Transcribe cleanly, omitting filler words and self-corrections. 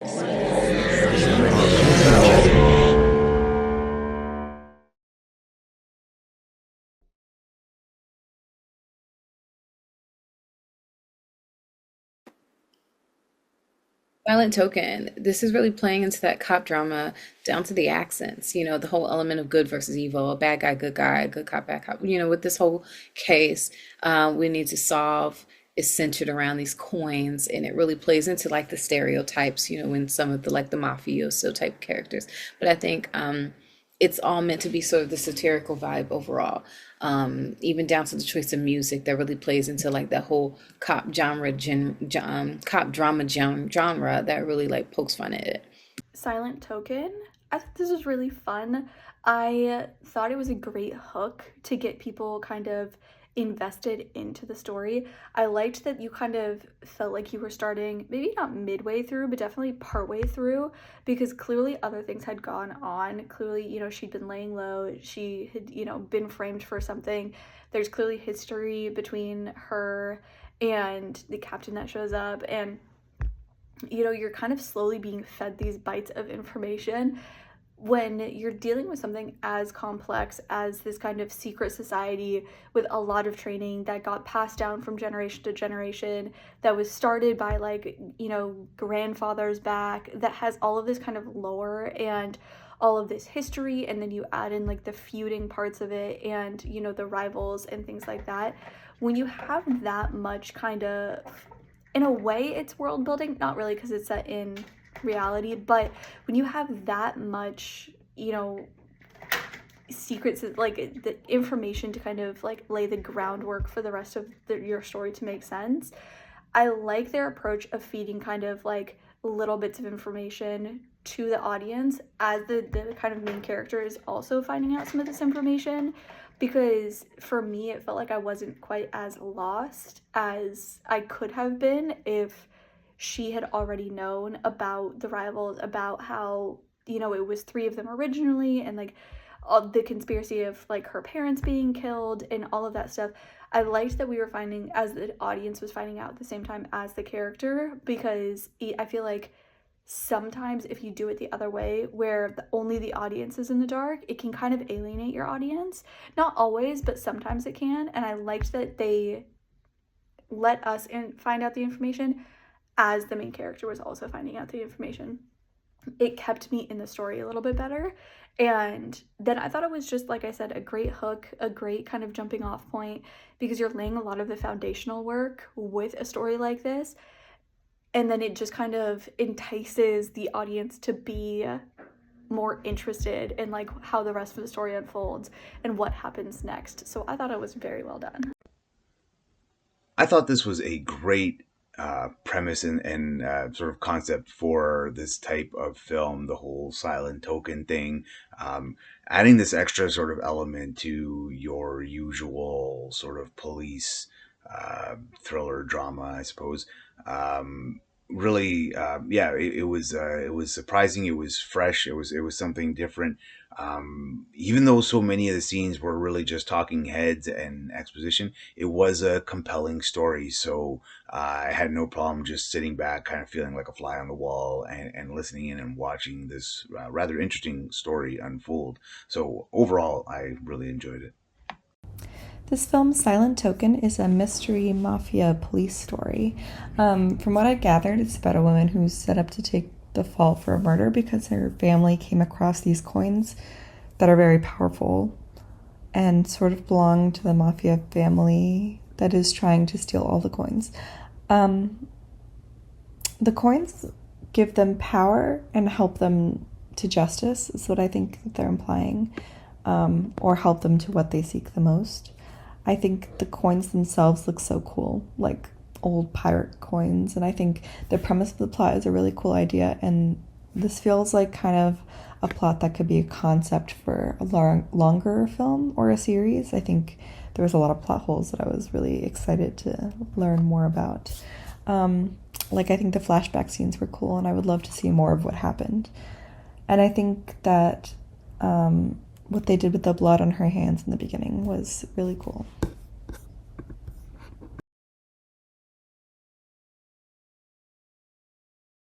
Silent Token, this is really playing into that cop drama down to the accents, the whole element of good versus evil, a bad guy, good cop, bad cop. With this whole case, we need to solve is centered around these coins, and it really plays into like the stereotypes, in some of the like the mafioso type characters. But I think it's all meant to be sort of the satirical vibe overall. Even down to the choice of music that really plays into like that whole cop drama genre that really like pokes fun at it. Silent Token. I thought this was really fun. I thought it was a great hook to get people kind of invested into the story. I liked that you kind of felt like you were starting, maybe not midway through, but definitely partway through, because clearly other things had gone on. Clearly, she'd been laying low, she had, been framed for something. There's clearly history between her and the captain that shows up, and you're kind of slowly being fed these bites of information when you're dealing with something as complex as this kind of secret society with a lot of training that got passed down from generation to generation, that was started by like, grandfathers back, that has all of this kind of lore and all of this history, and then you add in like the feuding parts of it and the rivals and things like that. When you have that much kind of, in a way it's world building, not really because it's set in reality, but when you have that much secrets, like the information to kind of like lay the groundwork for the rest of your story to make sense. I like their approach of feeding kind of like little bits of information to the audience as the kind of main character is also finding out some of this information, because for me it felt like I wasn't quite as lost as I could have been if she had already known about the rivals, about how it was three of them originally, and like all the conspiracy of like her parents being killed and all of that stuff. I liked that we were finding, as the audience was finding out at the same time as the character, because I feel like sometimes if you do it the other way, where only the audience is in the dark, it can kind of alienate your audience. Not always, but sometimes it can. And I liked that they let us find out the information as the main character was also finding out the information. It kept me in the story a little bit better. And then I thought it was just, like I said, a great hook, a great kind of jumping off point, because you're laying a lot of the foundational work with a story like this. And then it just kind of entices the audience to be more interested in like how the rest of the story unfolds and what happens next. So I thought it was very well done. I thought this was a great premise and sort of concept for this type of film, the whole silent token thing. Adding this extra sort of element to your usual sort of police thriller drama, I suppose. Really, yeah, it was surprising. It was fresh. It was something different. Even though so many of the scenes were really just talking heads and exposition, it was a compelling story. So I had no problem just sitting back, kind of feeling like a fly on the wall, and listening in and watching this rather interesting story unfold. So overall, I really enjoyed it. This film, Silent Token, is a mystery mafia police story. From what I gathered, it's about a woman who's set up to take the fall for a murder because her family came across these coins that are very powerful and sort of belong to the mafia family that is trying to steal all the coins. The coins give them power and help them to justice, is what I think that they're implying, or help them to what they seek the most. I think the coins themselves look so cool, like old pirate coins, and I think the premise of the plot is a really cool idea, and this feels like kind of a plot that could be a concept for a longer film or a series. I think there was a lot of plot holes that I was really excited to learn more about. Like, I think the flashback scenes were cool, and I would love to see more of what happened. And I think that what they did with the blood on her hands in the beginning was really cool.